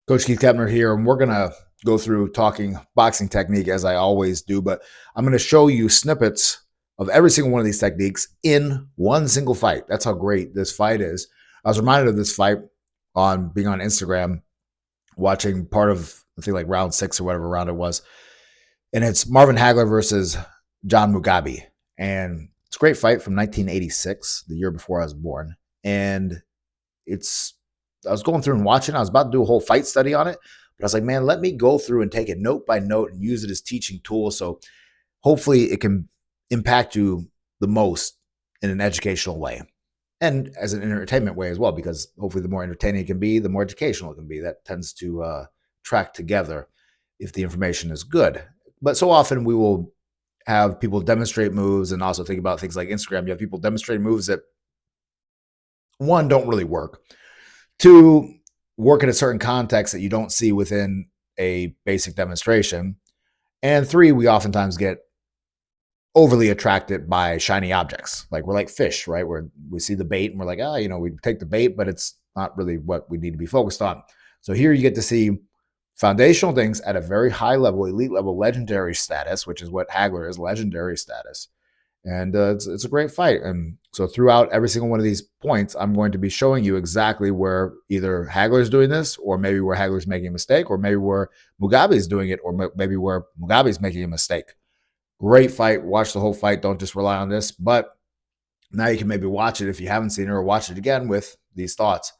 Coach Keith Kepner here, and we're going to go through talking boxing technique as I always do, but I'm going to show you snippets of every single one of these techniques in one single fight. That's how great this fight is. I was reminded of this fight on being on Instagram, watching part of, I think, like round 6 or whatever round it was. And it's Marvin Hagler versus John Mugabe. And it's a great fight from 1986, the year before I was born. And I was going through and watching. I was about to do a whole fight study on it, but I was like, man, let me go through and take it note by note and use it as teaching tool. So hopefully it can impact you the most in an educational way and as an entertainment way as well, because hopefully the more entertaining it can be, the more educational it can be. That tends to track together if the information is good. But so often we will have people demonstrate moves, and also think about things like Instagram. You have people demonstrate moves that, one, don't really work. Two, work in a certain context that you don't see within a basic demonstration. And three, we oftentimes get overly attracted by shiny objects. Like we're like fish, right? Where we see the bait and we're like, we take the bait, but it's not really what we need to be focused on. So here you get to see foundational things at a very high level, elite level, legendary status, which is what Hagler is, legendary status. And it's a great fight. And so throughout every single one of these points, I'm going to be showing you exactly where either Hagler's doing this, or maybe where Hagler's making a mistake, or maybe where Mugabe's doing it, or maybe where Mugabe's making a mistake. Great fight. Watch the whole fight. Don't just rely on this. But now you can maybe watch it if you haven't seen it, or watch it again with these thoughts.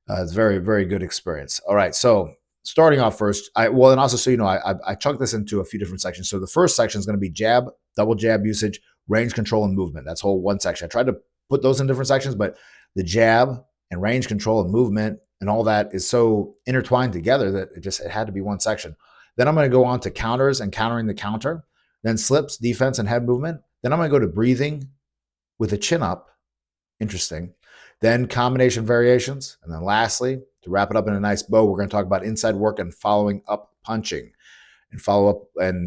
It's a very, very good experience. All right. So starting off first, and also so you know, I chunked this into a few different sections. So the first section is going to be jab, double jab usage, range control, and movement. That's whole one section. I tried to put those in different sections, but the jab and range control and movement and all that is so intertwined together that it had to be one section. Then I'm going to go on to counters and countering the counter, then slips, defense, and head movement. Then I'm going to go to breathing with a chin up. Interesting. Then combination variations. And then lastly, to wrap it up in a nice bow, we're going to talk about inside work and following up punching, and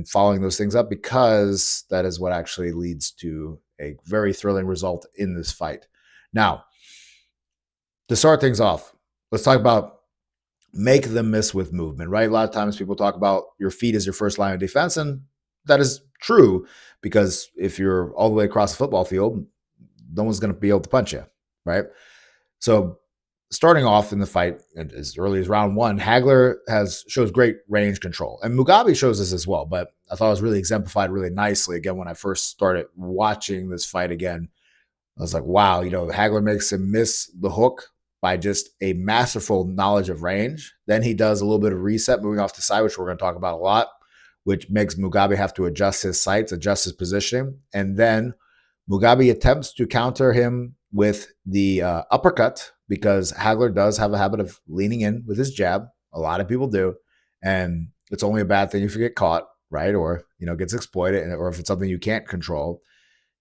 following those things up, because that is what actually leads to a very thrilling result in this fight. Now, to start things off, let's talk about make them miss with movement, right? A lot of times people talk about your feet as your first line of defense, and that is true, because if you're all the way across the football field, no one's going to be able to punch you, right? So starting off in the fight as early as round 1, Hagler shows great range control, and Mugabe shows this as well. But I thought it was really exemplified really nicely again when I first started watching this fight again. I was like, wow, Hagler makes him miss the hook by just a masterful knowledge of range. Then he does a little bit of reset, moving off the side, which we're going to talk about a lot, which makes Mugabe have to adjust his sights, adjust his positioning, and then Mugabe attempts to counter him with the uppercut, because Hagler does have a habit of leaning in with his jab. A lot of people do. And it's only a bad thing if you get caught, right? Or, gets exploited, or if it's something you can't control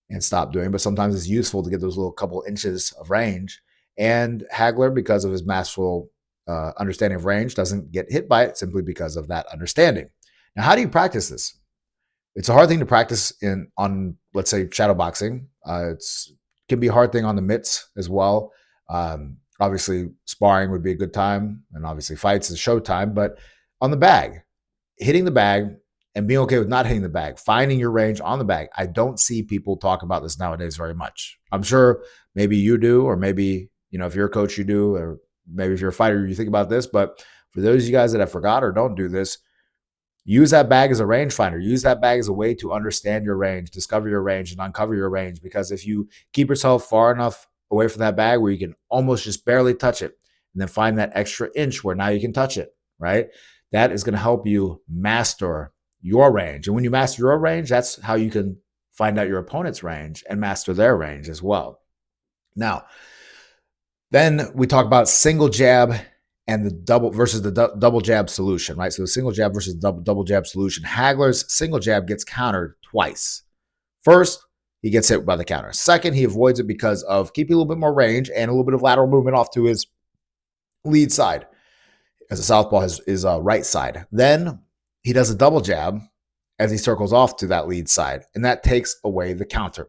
and stop doing. But sometimes it's useful to get those little couple inches of range. And Hagler, because of his masterful understanding of range, doesn't get hit by it simply because of that understanding. Now, how do you practice this? It's a hard thing to practice on, let's say, shadow boxing. It can be a hard thing on the mitts as well. Obviously, sparring would be a good time, and obviously fights is showtime. But on the bag, hitting the bag and being okay with not hitting the bag, finding your range on the bag. I don't see people talk about this nowadays very much. I'm sure maybe you do, or maybe, if you're a coach, you do, or maybe if you're a fighter, you think about this. But for those of you guys that have forgot or don't do this, use that bag as a rangefinder. Use that bag as a way to understand your range, discover your range, and uncover your range. Because if you keep yourself far enough away from that bag where you can almost just barely touch it, and then find that extra inch where now you can touch it, right? That is going to help you master your range. And when you master your range, that's how you can find out your opponent's range and master their range as well. Now, then we talk about single jab and the double jab solution, right? So the single jab versus double jab solution. Hagler's single jab gets countered twice. First, he gets hit by the counter. Second, he avoids it because of keeping a little bit more range and a little bit of lateral movement off to his lead side, as a southpaw is right side. Then he does a double jab as he circles off to that lead side, and that takes away the counter.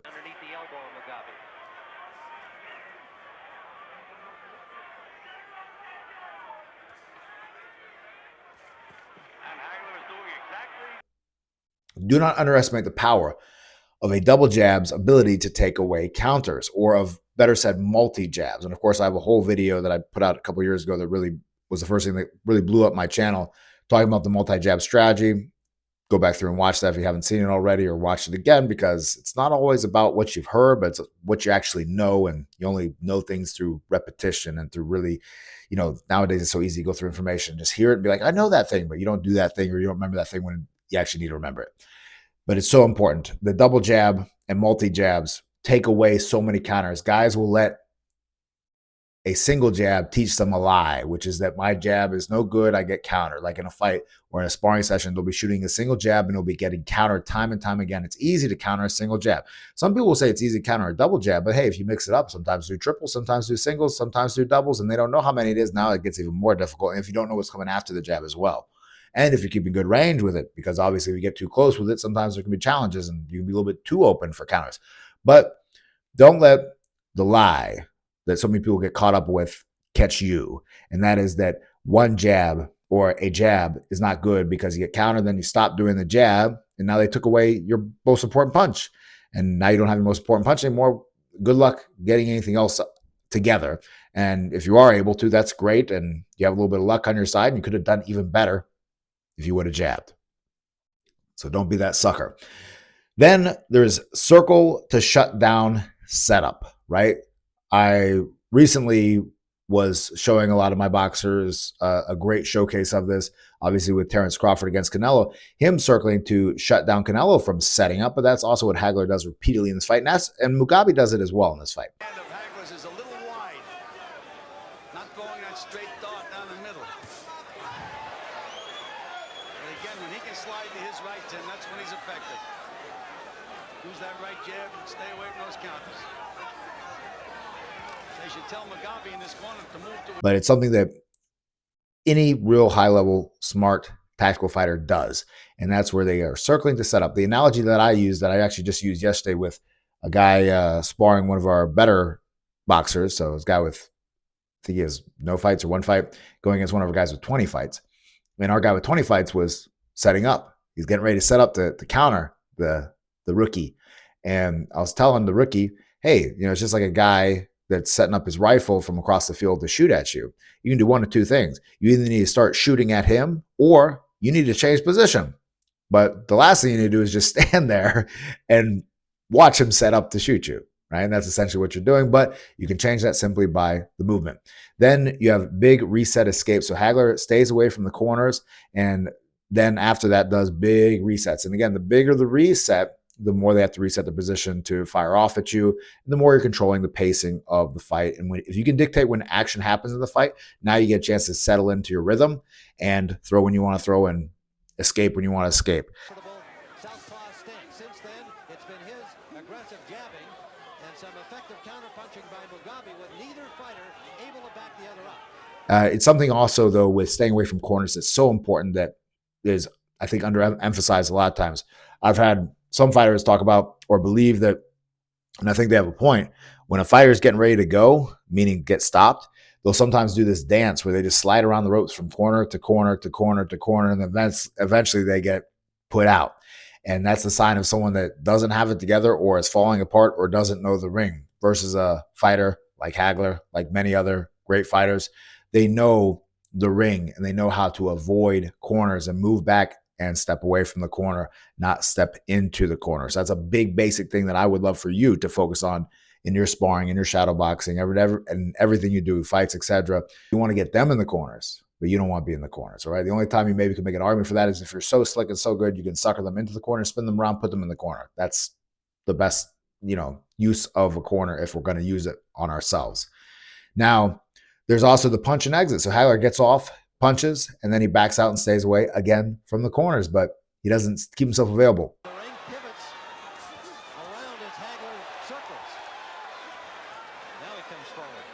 Do not underestimate the power of a double jab's ability to take away counters, or of better said, multi jabs. And of course, I have a whole video that I put out a couple years ago that really was the first thing that really blew up my channel, talking about the multi jab strategy. Go back through and watch that if you haven't seen it already, or watch it again, because it's not always about what you've heard, but it's what you actually know. And you only know things through repetition and through really, nowadays it's so easy to go through information, just hear it and be like, I know that thing, but you don't do that thing, or you don't remember that thing when you actually need to remember it. But it's so important. The double jab and multi jabs take away so many counters. Guys will let a single jab teach them a lie, which is that my jab is no good, I get countered. Like in a fight or in a sparring session, they'll be shooting a single jab and they'll be getting countered time and time again. It's easy to counter a single jab. Some people will say it's easy to counter a double jab, but hey, if you mix it up, sometimes do triples, sometimes do singles, sometimes do doubles, and they don't know how many it is. Now it gets even more difficult. And if you don't know what's coming after the jab as well. And if you're keeping good range with it, because obviously if you get too close with it, sometimes there can be challenges and you can be a little bit too open for counters. But don't let the lie that so many people get caught up with catch you. And that is that one jab or a jab is not good because you get countered, then you stop doing the jab, and now they took away your most important punch. And now you don't have your most important punch anymore. Good luck getting anything else together. And if you are able to, that's great. And you have a little bit of luck on your side, and you could have done even better if you would have jabbed. So don't be that sucker. Then there's circle to shut down setup, right? I recently was showing a lot of my boxers a great showcase of this, obviously with Terrence Crawford against Canelo, him circling to shut down Canelo from setting up, but that's also what Hagler does repeatedly in this fight, and Mugabe does it as well in this fight. The hand of Hagler's is a little wide, not going that straight dart down the middle. But again, when he can slide to his right, Tim, that's when he's effective. Use that right jab and stay away from those counters. They should tell Mugabe in this corner to move to. But it's something that any real high-level, smart, tactical fighter does, and that's where they are circling to set up. The analogy that I use, that I actually just used yesterday with a guy sparring one of our better boxers, so this guy with, I think he has no fights or one fight, going against one of our guys with 20 fights. And our guy with 20 fights was setting up. He's getting ready to set up to counter the rookie. And I was telling the rookie, hey, it's just like a guy that's setting up his rifle from across the field to shoot at you. You can do one of two things. You either need to start shooting at him, or you need to change position. But the last thing you need to do is just stand there and watch him set up to shoot you, right? And that's essentially what you're doing, but you can change that simply by the movement. Then you have big reset escape. So Hagler stays away from the corners, and then after that does big resets. And again, the bigger the reset, the more they have to reset the position to fire off at you, and the more you're controlling the pacing of the fight. And if you can dictate when action happens in the fight, now you get a chance to settle into your rhythm and throw when you want to throw and escape when you want to escape. Since then, it's been his aggressive jabbing and some effective counterpunching by Mugabe, with neither fighter able to back the other up. It's something also, though, with staying away from corners that's so important, that is, I think, underemphasized a lot of times. I've had some fighters talk about or believe that, and I think they have a point, when a fighter is getting ready to go, meaning get stopped, they'll sometimes do this dance where they just slide around the ropes from corner to corner to corner to corner, and then eventually they get put out. And that's a sign of someone that doesn't have it together, or is falling apart, or doesn't know the ring, versus a fighter like Hagler, like many other great fighters. They know the ring, and they know how to avoid corners and move back and step away from the corner, not step into the corner. So that's a big basic thing that I would love for you to focus on in your sparring, in your shadow boxing, and everything you do, fights, etc. You want to get them in the corners, but you don't want to be in the corners, all right? The only time you maybe can make an argument for that is if you're so slick and so good, you can sucker them into the corner, spin them around, put them in the corner. That's the best, use of a corner if we're going to use it on ourselves. Now, there's also the punch and exit. So Hagler gets off, punches, and then he backs out and stays away again from the corners, but he doesn't keep himself available. The ring pivots around as Hagler circles. Now he comes forward.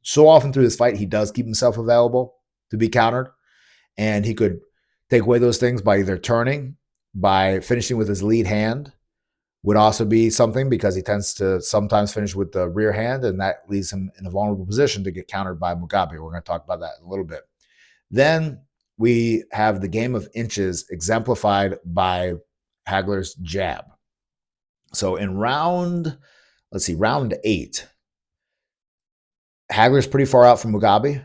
So often through this fight, he does keep himself available to be countered, and he could take away those things by either turning, by finishing with his lead hand, would also be something, because he tends to sometimes finish with the rear hand, and that leaves him in a vulnerable position to get countered by Mugabe. We're going to talk about that in a little bit. Then we have the game of inches exemplified by Hagler's jab. So in round 8, Hagler's pretty far out from Mugabe,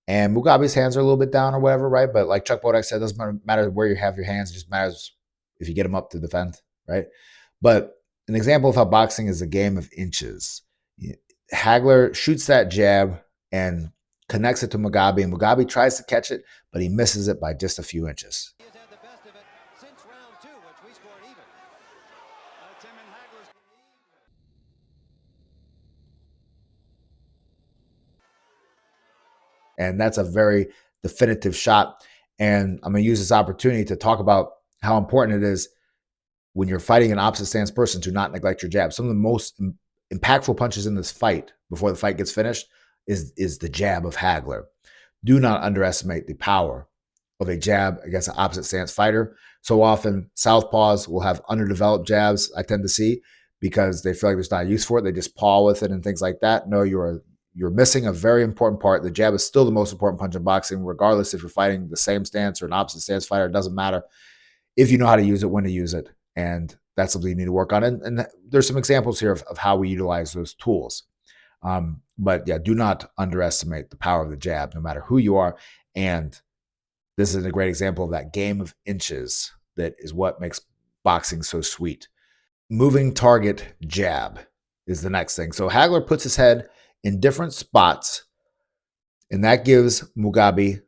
and Mugabe's hands are a little bit down or whatever, right? But like Chuck Bodak said, it doesn't matter where you have your hands, it just matters if you get them up to defend, right? But an example of how boxing is a game of inches. Hagler shoots that jab and connects it to Mugabe, and Mugabe tries to catch it, but he misses it by just a few inches. He has had the best of it since round 2, which we scored even. Tim and Hagler's. And that's a very definitive shot. And I'm going to use this opportunity to talk about how important it is when you're fighting an opposite stance person to not neglect your jab. Some of the most impactful punches in this fight before the fight gets finished is the jab of Hagler. Do not underestimate the power of a jab against an opposite stance fighter. So often southpaws will have underdeveloped jabs, I tend to see, because they feel like there's not a use for it. They just paw with it and things like that. No, you're missing a very important part. The jab is still the most important punch in boxing, regardless if you're fighting the same stance or an opposite stance fighter. It doesn't matter if you know how to use it, when to use it. And that's something you need to work on. And there's some examples here of how we utilize those tools. But yeah, do not underestimate the power of the jab, no matter who you are. And this is a great example of that game of inches that is what makes boxing so sweet. Moving target jab is the next thing. So Hagler puts his head in different spots, and that gives Mugabe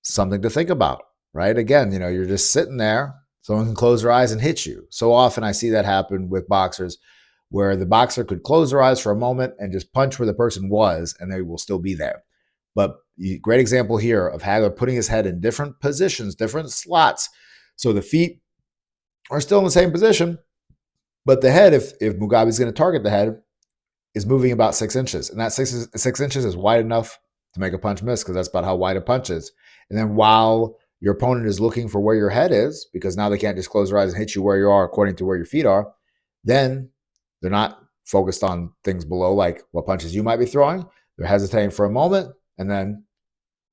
something to think about, right? Again, you're just sitting there. Someone can close their eyes and hit you. So often I see that happen with boxers, where the boxer could close their eyes for a moment and just punch where the person was, and they will still be there. But great example here of Hagler putting his head in different positions, different slots. So the feet are still in the same position, but the head, if Mugabe is going to target the head, is moving about 6 inches. And that 6 inches is wide enough to make a punch miss, because that's about how wide a punch is. And then while your opponent is looking for where your head is, because now they can't just close their eyes and hit you where you are according to where your feet are, then they're not focused on things below, like what punches you might be throwing. They're hesitating for a moment, and then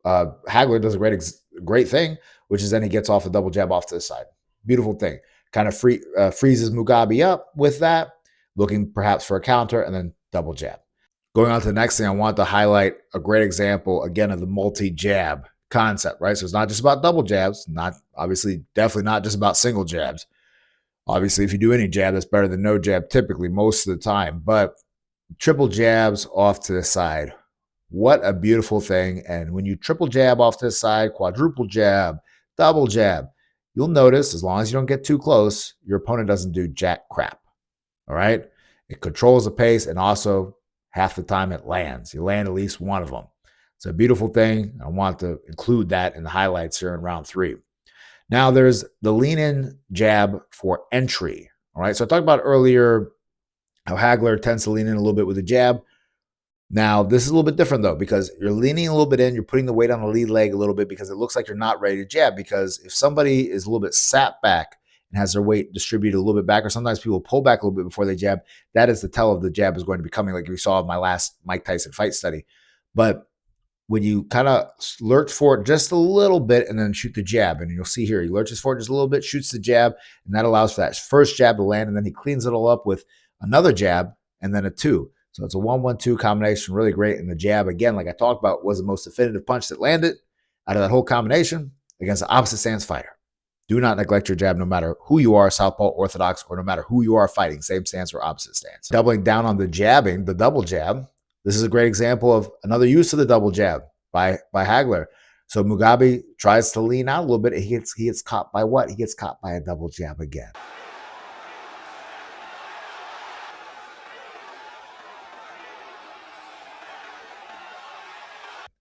Hagler does a great thing, which is then he gets off a double jab off to the side. Beautiful thing. Kind of freezes Mugabe up with that, looking perhaps for a counter, and then double jab. Going on to the next thing, I want to highlight a great example, again, of the multi-jab concept, right? So it's not just about double jabs, definitely not just about single jabs. Obviously, if you do any jab, that's better than no jab typically most of the time. But triple jabs off to the side, what a beautiful thing. And when you triple jab off to the side, quadruple jab, double jab, you'll notice, as long as you don't get too close, your opponent doesn't do jack crap. All right? It controls the pace, and also half the time it lands. You land at least one of them. It's a beautiful thing. I want to include that in the highlights here in round 3. Now there's the lean-in jab for entry. All right, so I talked about earlier how Hagler tends to lean in a little bit with the jab. Now, this is a little bit different, though, because you're leaning a little bit in. You're putting the weight on the lead leg a little bit, because it looks like you're not ready to jab. Because if somebody is a little bit sat back and has their weight distributed a little bit back, or sometimes people pull back a little bit before they jab, that is the tell of the jab is going to be coming, like we saw in my last Mike Tyson fight study. But when you kind of lurch forward just a little bit and then shoot the jab, and you'll see here, he lurches forward just a little bit, shoots the jab, and that allows for that first jab to land, and then he cleans it all up with another jab and then a 2. So it's a 1-1-2 combination, really great. And the jab, again, like I talked about, was the most definitive punch that landed out of that whole combination against the opposite stance fighter. Do not neglect your jab, no matter who you are, southpaw, orthodox, or no matter who you are fighting, same stance or opposite stance. Doubling down on the jabbing, the double jab, this is a great example of another use of the double jab by Hagler. So Mugabe tries to lean out a little bit, and he gets caught by what? He gets caught by a double jab again.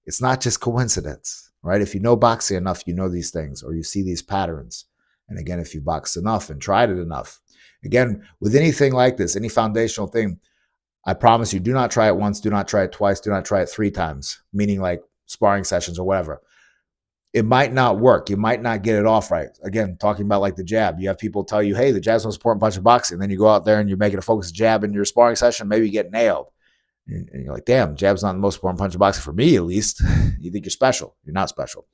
It's not just coincidence, right? If you know boxing enough, you know these things, or you see these patterns. And again, if you boxed enough and tried it enough, again, with anything like this, any foundational thing, I promise you, do not try it once, do not try it twice, do not try it 3 times, meaning like sparring sessions or whatever. It might not work. You might not get it off right. Again, talking about like the jab, you have people tell you, hey, the jab's the most important punch in boxing. Then you go out there and you're making a focused jab in your sparring session, maybe you get nailed. And you're like, damn, jab's not the most important punch in boxing for me, at least. You think you're special. You're not special.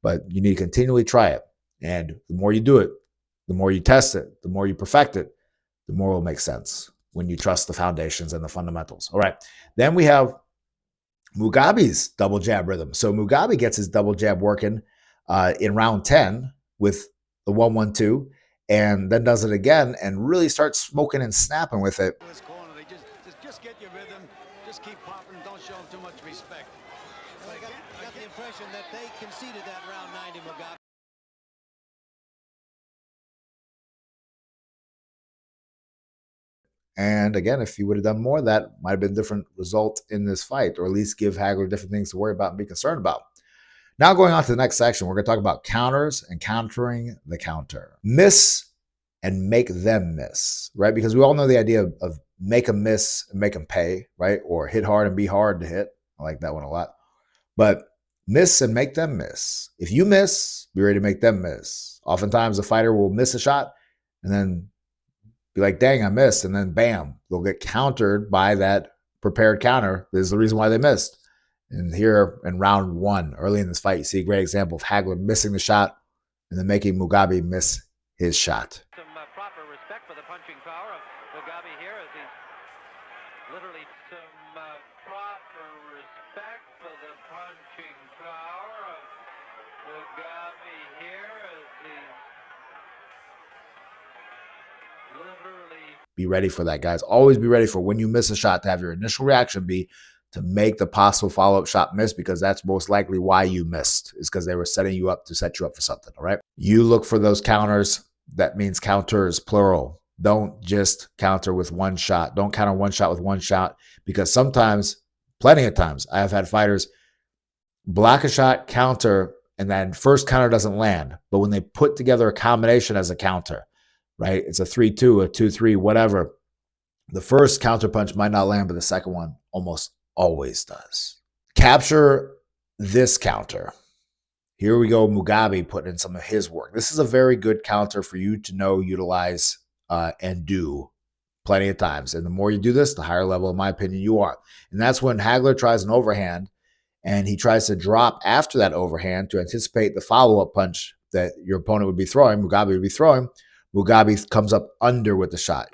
but you need to continually try it. And the more you do it, the more you test it, the more you perfect it, the more it will make sense when you trust the foundations and the fundamentals. All right. Then we have Mugabe's double jab rhythm. So Mugabe gets his double jab working in round 10 with the 1-1-2, and then does it again and really starts smoking and snapping with it. This corner, they just get your rhythm, just keep popping, don't show them too much respect. Well, I got the impression that they conceded that round 90, Mugabe. And again, if he would have done more, that might have been a different result in this fight, or at least give Hagler different things to worry about and be concerned about. Now going on to the next section, we're going to talk about counters and countering the counter. Miss and make them miss, right? Because we all know the idea of make them miss and make them pay, right? Or hit hard and be hard to hit. I like that one a lot. But miss and make them miss. If you miss, be ready to make them miss. Oftentimes the fighter will miss a shot and then be like, dang, I missed. And then bam, they'll get countered by that prepared counter. This is the reason why they missed. And here in round 1, early in this fight, you see a great example of Hagler missing the shot and then making Mugabe miss his shot. Some proper respect for the punching power of Mugabe here as he's literally some proper respect for the punching power of Mugabe here as he's literally. Be ready for that, guys. Always be ready for when you miss a shot to have your initial reaction be to make the possible follow-up shot miss, because that's most likely why you missed, is because they were setting you up to set you up for something, all right? You look for those counters. That means counters, plural. Don't just counter with one shot. Don't counter one shot with one shot, because sometimes, plenty of times, I have had fighters block a shot, counter, and then first counter doesn't land. But when they put together a combination as a counter, right? It's a 3-2, a 2-3, whatever. The first counter punch might not land, but the second one almost always does. Capture this counter. Here we go, Mugabe putting in some of his work. This is a very good counter for you to know, utilize, and do plenty of times. And the more you do this, the higher level, in my opinion, you are. And that's when Hagler tries an overhand, and he tries to drop after that overhand to anticipate the follow-up punch that your opponent would be throwing, Mugabe would be throwing. Mugabe comes up under with the shot.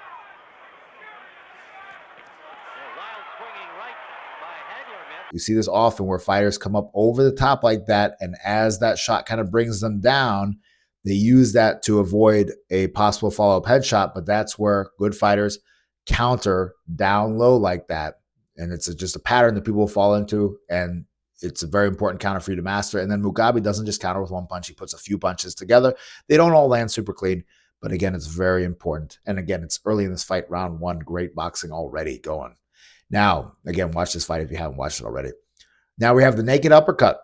You see this often where fighters come up over the top like that, and as that shot kind of brings them down, they use that to avoid a possible follow-up headshot, but that's where good fighters counter down low like that. And it's just a pattern that people fall into, and it's a very important counter for you to master. And then Mugabe doesn't just counter with one punch. He puts a few punches together. They don't all land super clean, but again, it's very important. And again, it's early in this fight, round 1, great boxing already going. Now, again, watch this fight if you haven't watched it already. Now we have the naked uppercut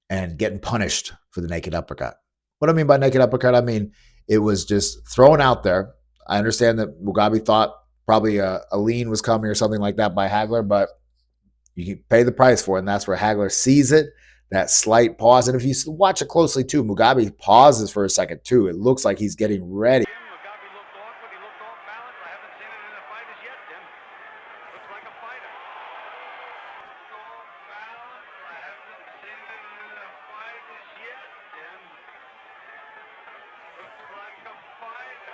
and getting punished for the naked uppercut. What I mean by naked uppercut, I mean it was just thrown out there. I understand that Mugabe thought probably a lean was coming or something like that by Hagler, but you can pay the price for it, and that's where Hagler sees it, that slight pause. And if you watch it closely too, Mugabe pauses for a second too. It looks like he's getting ready. Mugabe looked awkward. He looked off balance. I haven't seen it in the fight as yet, Tim. Looks like a fighter. Looked off balance. I haven't seen it in the fight as yet, Tim. Looks like a fighter.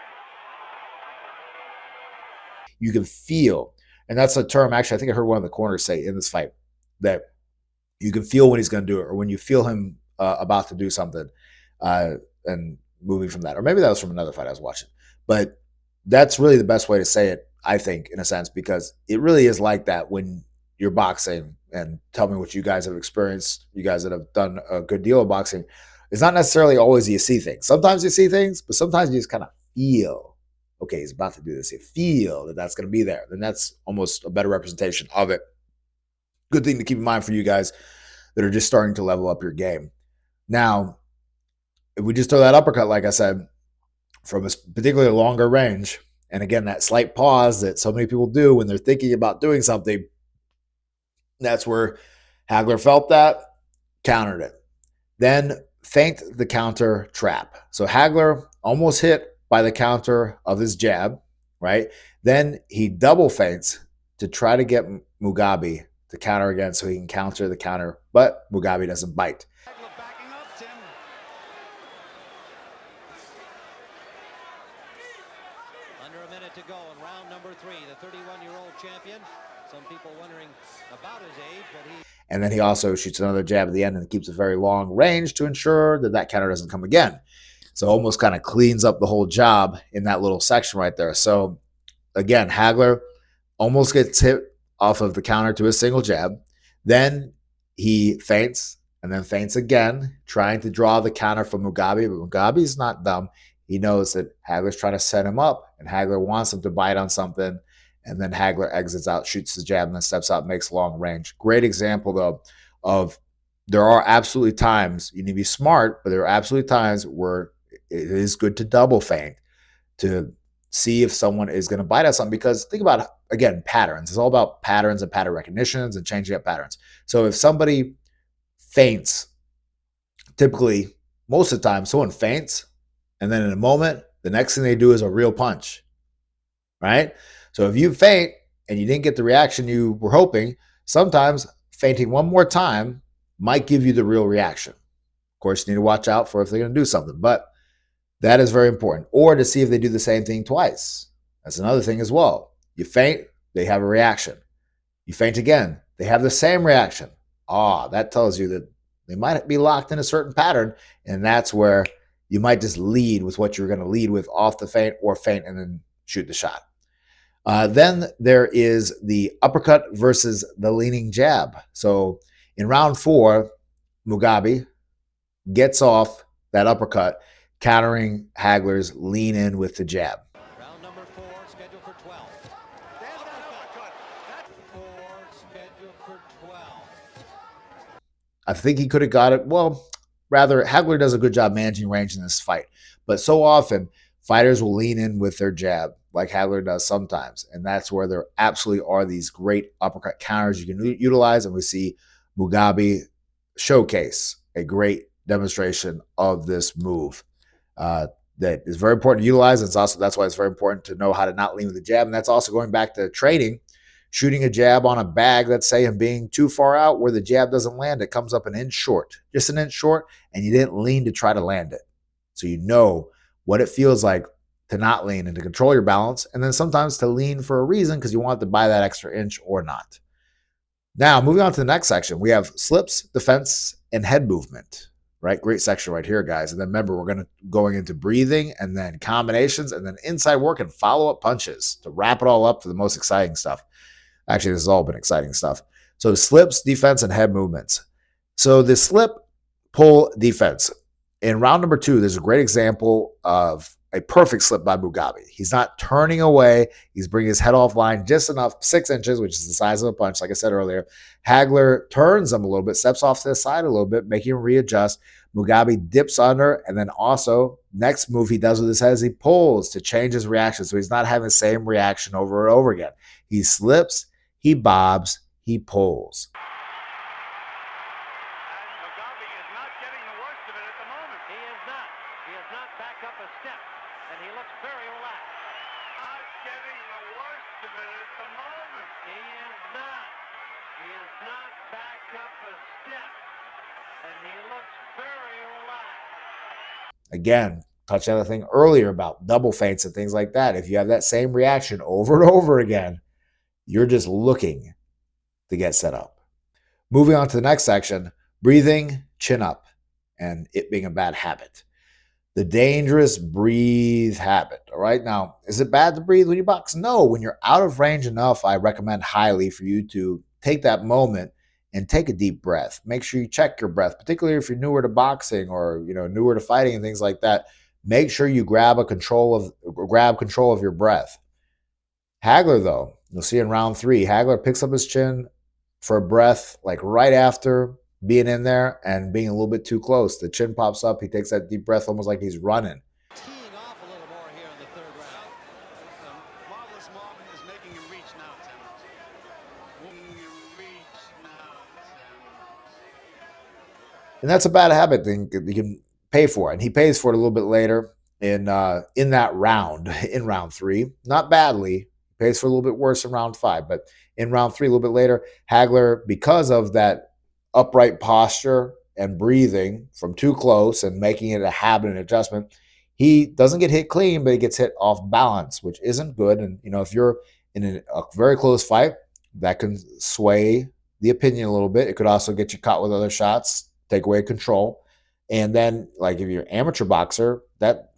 You can feel, and that's a term, actually, I think I heard one of the corners say in this fight, that you can feel when he's going to do it, or when you feel him about to do something, and moving from that. Or maybe that was from another fight I was watching. But that's really the best way to say it, I think, in a sense, because it really is like that when you're boxing. And tell me what you guys have experienced, you guys that have done a good deal of boxing. It's not necessarily always you see things. Sometimes you see things, but sometimes you just kind of feel, okay, he's about to do this. You feel that that's going to be there. Then that's almost a better representation of it. Good thing to keep in mind for you guys that are just starting to level up your game. Now, if we just throw that uppercut, like I said, from a particularly longer range, and again, that slight pause that so many people do when they're thinking about doing something, that's where Hagler felt that, countered it. Then feint the counter trap. So Hagler almost hit by the counter of his jab, right? Then he double feints to try to get Mugabe to counter again so he can counter the counter, but Mugabe doesn't bite. Hagler backing up, Tim. Under a minute to go in round number 3. The 31-year-old champion. Some people wondering about his age, but he... And then he also shoots another jab at the end and keeps a very long range to ensure that that counter doesn't come again. So almost kind of cleans up the whole job in that little section right there. So again, Hagler almost gets hit off of the counter to a single jab. Then he feints and then feints again, trying to draw the counter from Mugabe. But Mugabe's not dumb. He knows that Hagler's trying to set him up, and Hagler wants him to bite on something. And then Hagler exits out, shoots the jab, and then steps out, makes long range. Great example, though, of there are absolutely times you need to be smart, but there are absolutely times where it is good to double feint to see if someone is going to bite at something. Because think about, again, patterns. It's all about patterns and pattern recognitions and changing up patterns. So if somebody feints, typically, most of the time, someone feints, and then in a moment, the next thing they do is a real punch, right? So if you feint and you didn't get the reaction you were hoping, sometimes feinting one more time might give you the real reaction. Of course, you need to watch out for if they're going to do something, but that is very important. Or to see if they do the same thing twice. That's another thing as well. You feint, they have a reaction. You feint again, they have the same reaction. That tells you that they might be locked in a certain pattern, and that's where you might just lead with what you're going to lead with off the feint, or feint and then shoot the shot. Then there is the uppercut versus the leaning jab. So in round 4, Mugabe gets off that uppercut, countering Hagler's lean in with the jab. Round number 4, scheduled for 12. There's that uppercut. That's 4, scheduled for 12. I think he could have got it. Well, rather, Hagler does a good job managing range in this fight. But so often, fighters will lean in with their jab, like Hagler does sometimes. And that's where there absolutely are these great uppercut counters you can utilize. And we see Mugabe showcase a great demonstration of this move that is very important to utilize. And that's why it's very important to know how to not lean with the jab. And that's also going back to training, shooting a jab on a bag, let's say, and being too far out where the jab doesn't land. It comes up an inch short, just an inch short, and you didn't lean to try to land it. So you know what it feels like to not lean and to control your balance, and then sometimes to lean for a reason because you want to buy that extra inch or not. Now, moving on to the next section, we have slips, defense, and head movement. Right, great section right here, guys. And then remember, we're going into breathing and then combinations and then inside work and follow-up punches to wrap it all up for the most exciting stuff. Actually, this has all been exciting stuff. So slips, defense, and head movements. So the slip, pull, defense. In round number 2, there's a great example of a perfect slip by Mugabe. He's not turning away. He's bringing his head off line just enough, 6 inches, which is the size of a punch, like I said earlier. Hagler turns him a little bit, steps off to the side a little bit, making him readjust. Mugabe dips under, and then also, next move he does with his head is he pulls to change his reaction, so he's not having the same reaction over and over again. He slips, he bobs, he pulls. Mugabe is not getting the worst of it at the moment. He is not. He has not backed up a step, and he looks very relaxed. Not getting the worst of it at the moment. He is not. He has not backed up a step, and he looks very relaxed. Again, touched on the thing earlier about double feints and things like that. If you have that same reaction over and over again, you're just looking to get set up. Moving on to the next section, breathing, chin up, and it being a bad habit. The dangerous breathe habit. All right. Now, is it bad to breathe when you box? No. When you're out of range enough, I recommend highly for you to take that moment and take a deep breath. Make sure you check your breath, particularly if you're newer to boxing or newer to fighting and things like that. Make sure you grab control of your breath. Hagler, though, you'll see in round 3, Hagler picks up his chin for a breath, like right after being in there and being a little bit too close. The chin pops up. He takes that deep breath almost like he's running. Teeing off a little more here in the 3rd round. Marvelous Marvin is making him reach now, Tennant. Making him reach now, Tennant. And that's a bad habit thing you can pay for. And he pays for it a little bit later in that round, in round 3. Not badly. Pays for a little bit worse in round 5. But in round 3, a little bit later, Hagler, because of that upright posture and breathing from too close and making it a habit and adjustment, he doesn't get hit clean, but he gets hit off balance, which isn't good. And, if you're in a very close fight, that can sway the opinion a little bit. It could also get you caught with other shots, take away control. And then, like, if you're an amateur boxer, that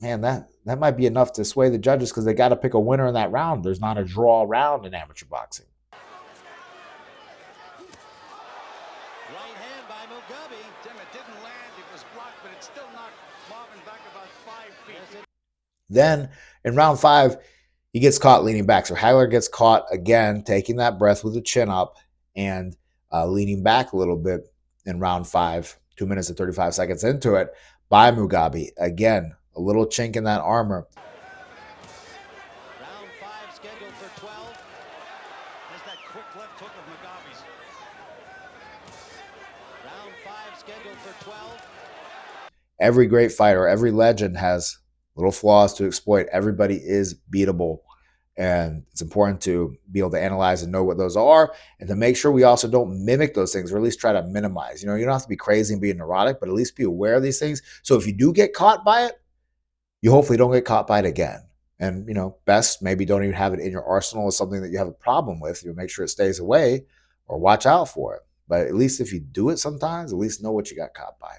might be enough to sway the judges because they got to pick a winner in that round. There's not a draw round in amateur boxing. Right hand by Mugabe. Tim, it didn't land. It was blocked, but it still knocked Marvin back about 5 feet. Then in round 5, he gets caught leaning back. So Hagler gets caught again, taking that breath with the chin up and leaning back a little bit in round 5, 2 minutes and 35 seconds into it, by Mugabe. Again, a little chink in that armor. Round 5 scheduled for 12. There's that quick left hook of Mugabe's. Round 5 scheduled for 12. Every great fighter, every legend has little flaws to exploit. Everybody is beatable. And it's important to be able to analyze and know what those are, and to make sure we also don't mimic those things, or at least try to minimize. You don't have to be crazy and be neurotic, but at least be aware of these things. So if you do get caught by it, you hopefully don't get caught by it again. And, best maybe don't even have it in your arsenal as something that you have a problem with. You'll make sure it stays away or watch out for it. But at least if you do it sometimes, at least know what you got caught by.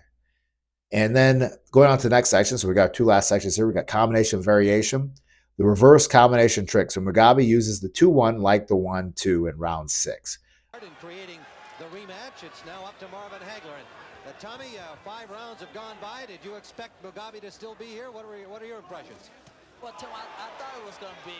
And then going on to the next section. So we got 2 last sections here. We got combination variation. The reverse combination trick. So Mugabe uses the 2-1 like the 1-2 in round 6. In creating the rematch, it's now up to Marvin Hagler. And Tommy, 5 rounds have gone by. Did you expect Mugabe to still be here? What are your impressions? Well, Tim, I thought it was going to be...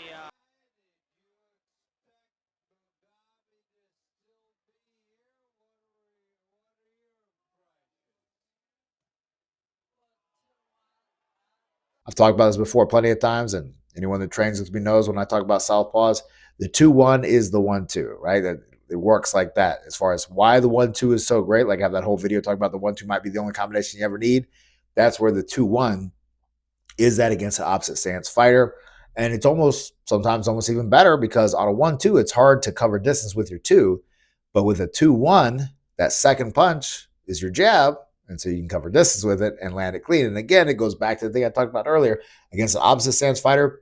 I've talked about this before plenty of times, and anyone that trains with me knows when I talk about southpaws, the 2-1 is the 1-2, right? It works like that. As far as why the 1-2 is so great, like I have that whole video talking about the 1-2 might be the only combination you ever need. That's where the 2-1 is that against an opposite stance fighter. And it's sometimes almost even better, because on a 1-2, it's hard to cover distance with your 2. But with a 2-1, that second punch is your jab. And so you can cover distance with it and land it clean. And again, it goes back to the thing I talked about earlier. Against an opposite stance fighter,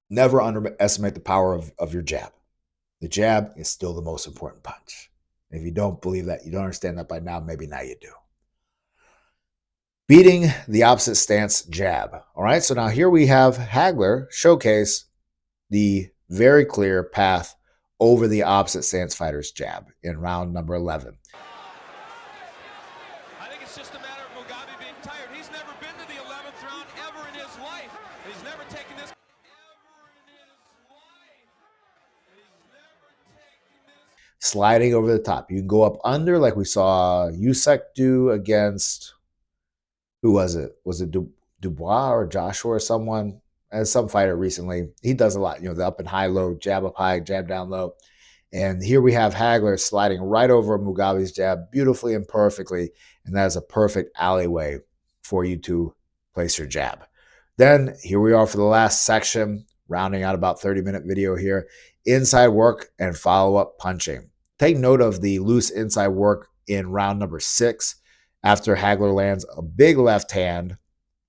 never underestimate the power of your jab. The jab is still the most important punch. And if you don't believe that, you don't understand that by now, maybe now you do. Beating the opposite stance jab. All right, so now here we have Hagler showcase the very clear path over the opposite stance fighter's jab in round number 11. I think it's just a matter of Mugabe being tired. He's never been to the 11th round ever in his life. He's never taken this Sliding over the top. You can go up under like we saw Usyk do against, who was it? Was it Dubois or Joshua or someone? As some fighter recently. He does a lot, the up and high low, jab up high, jab down low. And here we have Hagler sliding right over Mugabe's jab beautifully and perfectly. And that is a perfect alleyway for you to place your jab. Then here we are for the last section, rounding out about 30-minute video here. Inside work and follow-up punching. Take note of the loose inside work in round number 6 after Hagler lands a big left hand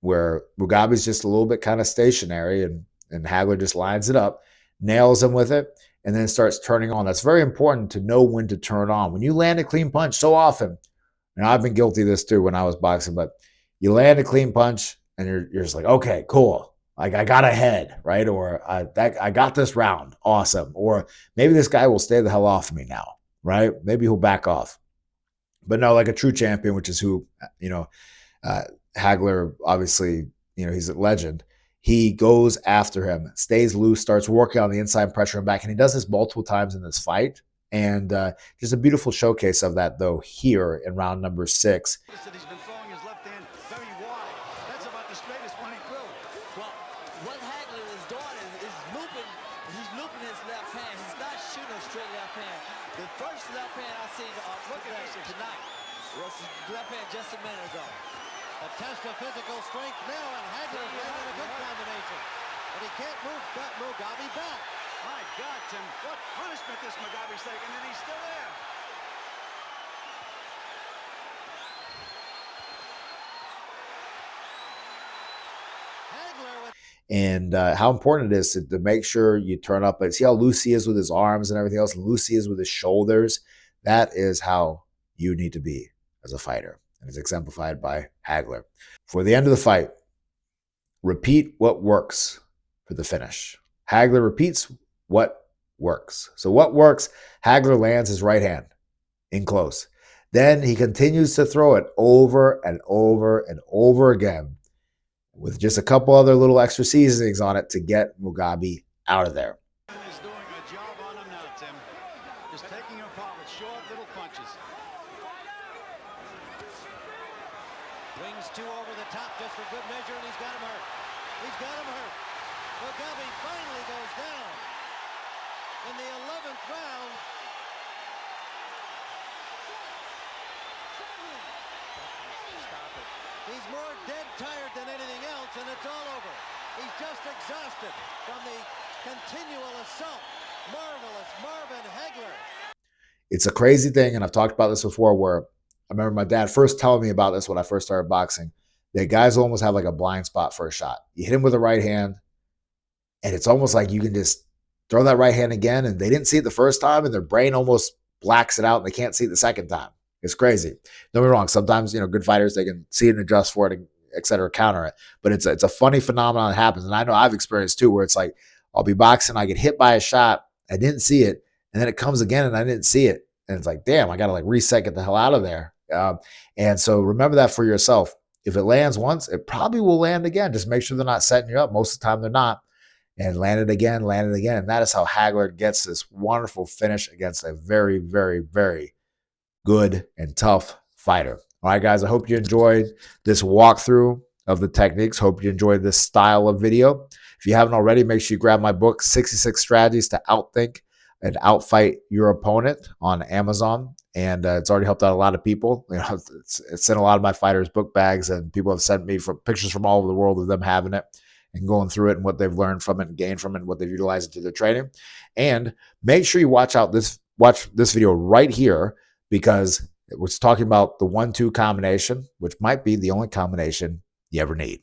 where Mugabe's just a little bit kind of stationary, and Hagler just lines it up, nails him with it, and then starts turning on. That's very important to know when to turn on. When you land a clean punch so often, and I've been guilty of this too when I was boxing, but you land a clean punch and you're just like, okay, cool. Like I got ahead, right? Or I got this round. Awesome. Or maybe this guy will stay the hell off of me now, right? Maybe he'll back off. But no, like a true champion, which is who, Hagler, obviously, he's a legend. He goes after him, stays loose, starts working on the inside, pressure him back. And he does this multiple times in this fight. And just a beautiful showcase of that, though, here in round number 6. He's been throwing his left hand very wide. That's about the straightest one he threw. Well, what Hagler is doing is looping. He's looping his left hand. He's not shooting a straight left hand. The first left hand I seen look at this tonight was the left hand just a minute ago. A test of physical strength now, and Hagler's landing a good combination. But he can't move Mugabe back. My God, Tim, what punishment this Mugabe's taking, and he's still there. And how important it is to make sure you turn up. See how loose he is with his arms and everything else, and loose he is with his shoulders. That is how you need to be as a fighter. And it's exemplified by Hagler. For the end of the fight, repeat what works for the finish. Hagler repeats what works. So what works? Hagler lands his right hand in close. Then he continues to throw it over and over and over again with just a couple other little extra seasonings on it to get Mugabe out of there. Is doing a job on him now, Tim. Just taking him apart with short little punches. Wings two over the top just for good measure, and he's got him hurt. He's got him hurt. Mugabe finally goes down in the 11th round. He's more dead tired than anything else, and it's all over. He's just exhausted from the continual assault. Marvelous Marvin Hagler. It's a crazy thing, and I've talked about this before, where I remember my dad first telling me about this when I first started boxing, that guys almost have like a blind spot for a shot. You hit him with a right hand, and it's almost like you can just throw that right hand again, and they didn't see it the first time, and their brain almost blacks it out, and they can't see it the second time. It's crazy. Don't be wrong. Sometimes, good fighters, they can see it and adjust for it, et cetera, counter it. But it's a funny phenomenon that happens. And I know I've experienced too, where it's like, I'll be boxing, I get hit by a shot, I didn't see it, and then it comes again and I didn't see it. And it's like, damn, I got to like reset, get the hell out of there. And so remember that for yourself. If it lands once, it probably will land again. Just make sure they're not setting you up. Most of the time they're not. And land it again. And that is how Hagler gets this wonderful finish against a very, very, very good and tough fighter. All right, guys, I hope you enjoyed this walkthrough of the techniques. Hope you enjoyed this style of video. If you haven't already, make sure you grab my book, 66 Strategies to Outthink and Outfight Your Opponent, on Amazon. And it's already helped out a lot of people. It's sent a lot of my fighters book bags, and people have sent me pictures from all over the world of them having it and going through it and what they've learned from it and gained from it and what they've utilized it to their training. And make sure you watch this video right here, because we're talking about the 1-2 combination, which might be the only combination you ever need.